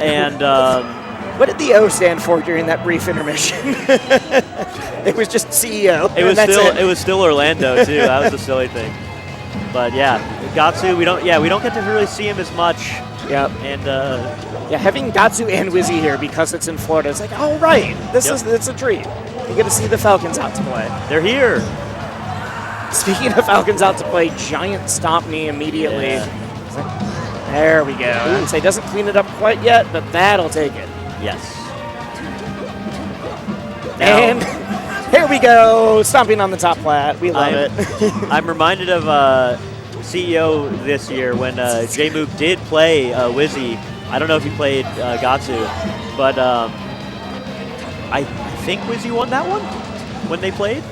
And what did the O stand for during that brief intermission? It was just CEO. It was still Orlando too. That was the silly thing. But yeah, Gahtzu, we don't get to really see him as much. Yep. And yeah, having Gahtzu and Wizzy here because it's in Florida, it's like, all right, it's a treat. You get to see the Falcons out to play. They're here. Speaking of Falcons out to play, giant stomp knee immediately. Yeah. There we go. I'd say doesn't clean it up quite yet, but that'll take it. Yes. And here we go, stomping on the top plat. We love it. I'm reminded of CEO this year when Jmook did play Wizzy. I don't know if he played Gahtzu, but I think Wizzy won that one when they played.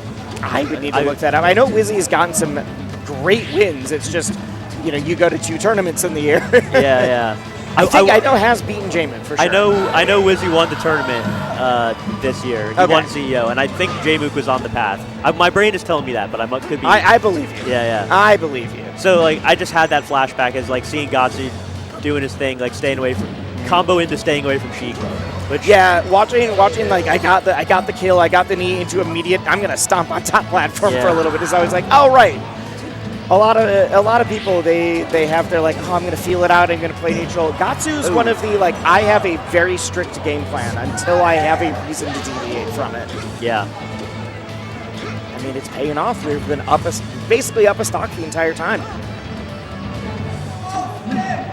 I would need to look that up. I know Wizzy has gotten some great wins. It's just, you go to 2 tournaments in the year. Yeah. I know has beaten Jmook for sure. I know Wizzy won the tournament this year. He won CEO, and I think Jmook was on the path. My brain is telling me that, but I could be. I believe you. Yeah. I believe you. So I just had that flashback as seeing Gahtzu doing his thing, staying away from combo into staying away from Sheik. Which watching I got the kill, I got the knee into immediate. I'm gonna stomp on top platform for a little bit. Is always like, all right. A lot of people they have their I'm gonna feel it out. I'm gonna play neutral. Gahtzu's one of the I have a very strict game plan until I have a reason to deviate from it. Yeah. I mean, it's paying off. We've been basically up a stock the entire time.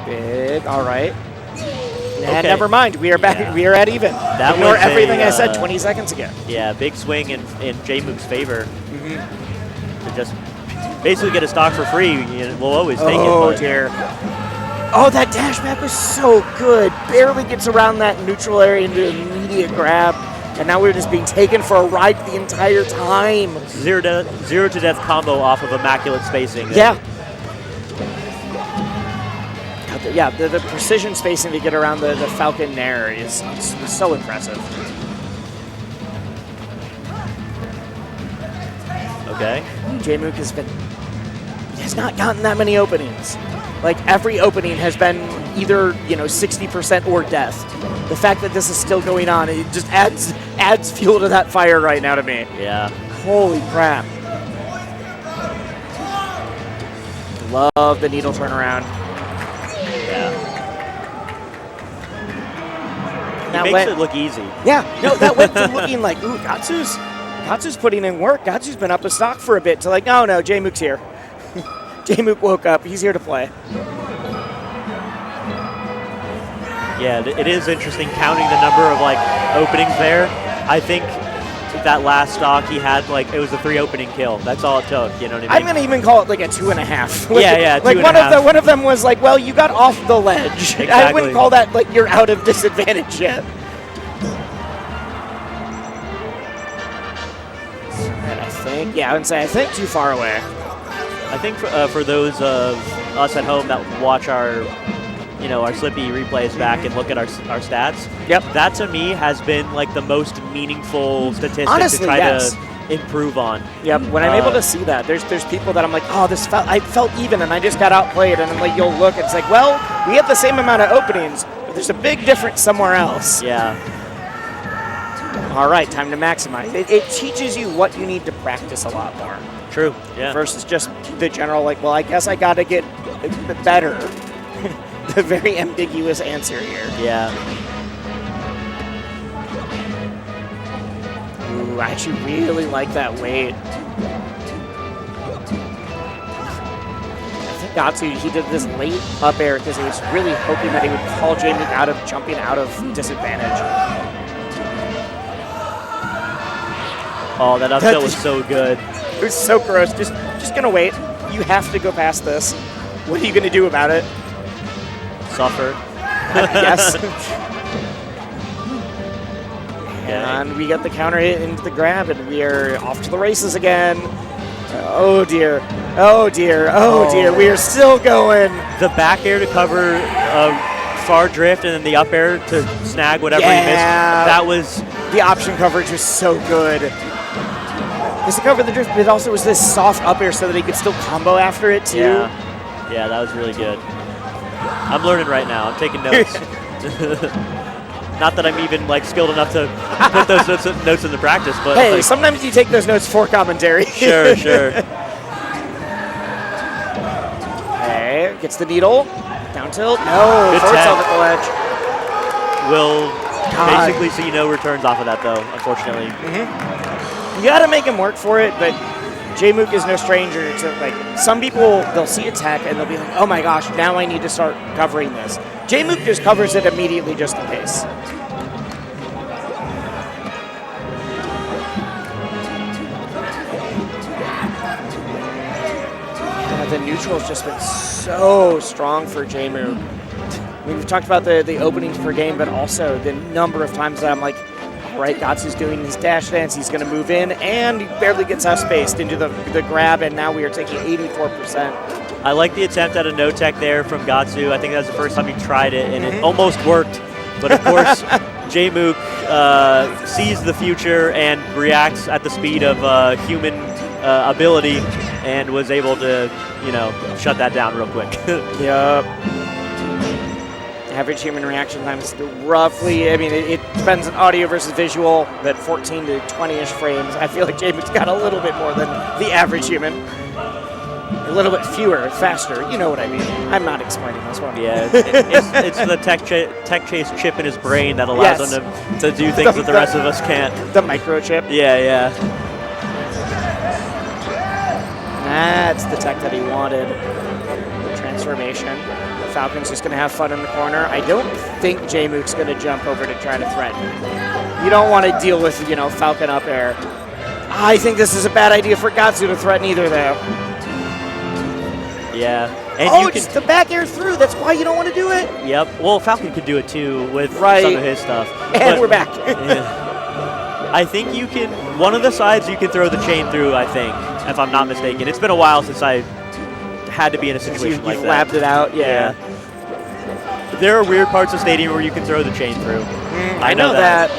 Big, all right. And never mind. We are back. Yeah. We are at even. Ignore everything I said 20 seconds ago. Yeah, big swing in Jmook's favor. To just basically get a stock for free. We'll always take it. Oh dear. Oh, that dash back was so good. Barely gets around that neutral area into an immediate grab. And now we're just being taken for a ride the entire time. Zero to death combo off of immaculate spacing. Yeah. Yeah, the precision spacing to get around the Falcon Nair is so impressive. Okay. Jmook has not gotten that many openings. Every opening has been either 60% or death. The fact that this is still going on, it just adds fuel to that fire right now to me. Yeah. Holy crap. Love the needle turnaround. Yeah. It makes it look easy. Yeah. No, that went from looking like, ooh, Gahtzu's putting in work. Gahtzu's been up a stock for a bit to no, Jmook's here. Jmook woke up. He's here to play. Yeah, it is interesting counting the number of openings there. I think that last stock he had it was a 3 opening kill. That's all it took. You know what I mean? I'm gonna even call it a 2.5. Yeah. One of them was well, you got off the ledge. Exactly. I wouldn't call that you're out of disadvantage yet. And I think too far away. I think for those of us at home that watch our Slippy replays back and look at our stats, that to me has been the most meaningful statistic to try to improve on. Yep, when I'm able to see that, there's people that I'm oh, I felt even and I just got outplayed, and then you'll look, it's well, we have the same amount of openings, but there's a big difference somewhere else. Yeah. All right, time to maximize. It teaches you what you need to practice a lot more. True, yeah. Versus just the general, well, I guess I got to get better. The very ambiguous answer here. Yeah. Ooh, I actually really like that weight. I think Gahtzu, he did this late up air because he was really hoping that he would call Jmook out of jumping out of disadvantage. Oh, that up tilt was so good. It was so gross. Just gonna wait. You have to go past this. What are you gonna do about it? Suffer. Yes. And we got the counter hit into the grab, and we are off to the races again. Oh dear. Oh dear. Oh dear. We are still going. The back air to cover far drift, and then the up air to snag whatever he missed. That was the option coverage was so good. Just to cover the drift, but it also was this soft up air so that he could still combo after it too. Yeah, that was really good. I'm learning right now. I'm taking notes. Not that I'm even like skilled enough to put those notes into practice, but hey, like, sometimes you take those notes for commentary. Sure. Okay, gets the needle. Down tilt. No, Good forward tech. self at the ledge. Will God. basically see no returns off of that, though, unfortunately. You got to make him work for it, but Jmook is no stranger to, like, some people, they'll see a tech and they'll be like, oh my gosh, now I need to start covering this. Jmook just covers it immediately just in case. The neutral's just been so strong for Jmook. I mean, we've talked about the openings per game, but also the number of times that I'm like, all right, Gahtzu's doing his dash dance, he's going to move in, and he barely gets out-spaced into the grab, and now we are taking 84%. I like the attempt at a no-tech there from Gahtzu. I think that's the first time he tried it, and it almost worked. But of course, Jmook sees the future and reacts at the speed of human ability and was able to, you know, shut that down real quick. Yep. Average human reaction time is roughly, I mean, it depends on audio versus visual, but 14 to 20-ish frames. I feel like Jmook's got a little bit more than the average human. A little bit fewer, faster. You know what I mean. I'm not explaining this one. Yeah, it's the tech chase chip in his brain that allows him to do things that the rest of us can't. The microchip. Yeah. That's the tech that he wanted. The transformation. Falcon's just going to have fun in the corner. I don't think Jmook's going to jump over to try to threaten. You don't want to deal with, you know, Falcon up air. I think this is a bad idea for Gahtzu to threaten either, though. Yeah. And oh, just the back air through. That's why you don't want to do it. Yep. Well, Falcon could do it too with some of his stuff. And we're back. Yeah. I think you can, one of the sides you can throw the chain through, I think, if I'm not mistaken. It's been a while since I had to be in a situation like that. You labbed it out, yeah. There are weird parts of Stadium where you can throw the chain through. I know that.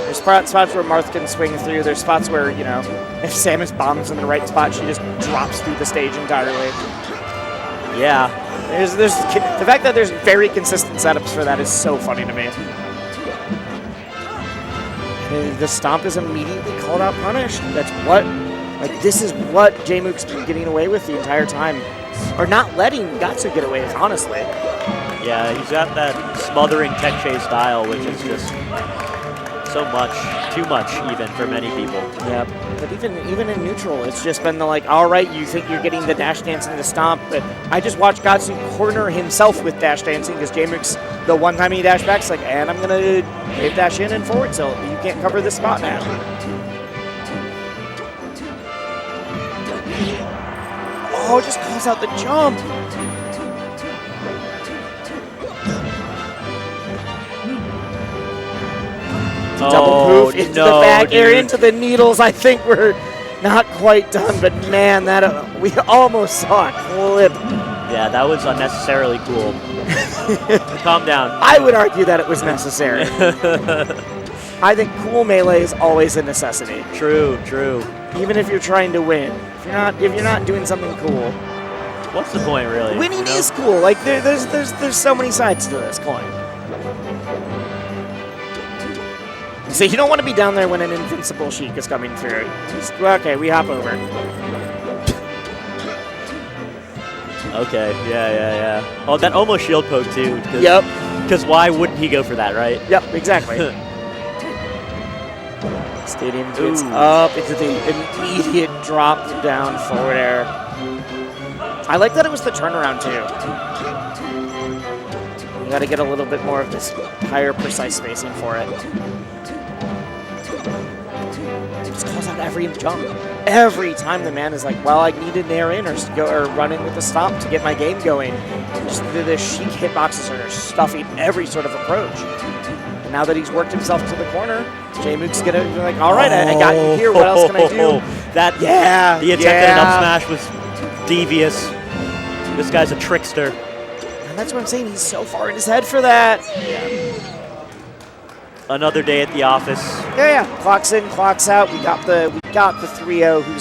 There's spots where Marth can swing through. There's spots where, you know, if Samus bombs in the right spot, she just drops through the stage entirely. Yeah. There's the fact that there's very consistent setups for that is so funny to me. The stomp is immediately called out punished. That's what, like, this is what Jmook's been getting away with the entire time. Or not letting Gahtzu get away with, honestly. Yeah, he's got that smothering tech chase style, which is just so much, too much even for many people. Yep. But even in neutral, it's just been the like, all right, you think you're getting the dash dance and the stomp, but I just watched Gahtzu corner himself with dash dancing because Jmook's the one time he dashed back, it's like, and I'm gonna wave dash in and forward tilt. You can't cover this spot now. Oh, just calls out the jump. Double poof into the back air, into the needles. I think we're not quite done, but man, that we almost saw a clip. Yeah, that was unnecessarily cool. Calm down. I would argue that it was necessary. I think cool melee is always a necessity. True. Even if you're trying to win, if you're not doing something cool, what's the point, really? Winning is cool. Like there's so many sides to this coin. So you don't want to be down there when an invincible Sheik is coming through. Just, okay, we hop over. Okay, yeah. Oh, that almost shield poke, too. Yep. Because why wouldn't he go for that, right? Yep, exactly. Stadium gets up into the immediate drop down forward air. I like that it was the turnaround, too. You got to get a little bit more of this higher precise spacing for it. Just calls out every jump. Every time the man is like, well, I need an air in or run in with the stomp to get my game going. Just the Sheik hitboxes are stuffing every sort of approach. And now that he's worked himself to the corner, Jmook's gonna be like, all right, I got you here. What else can I do? The attempt at an up smash was devious. This guy's a trickster. And that's what I'm saying. He's so far in his head for that. Yeah. Another day at the office. Yeah. Clocks in, clocks out. We got the 3-0 who's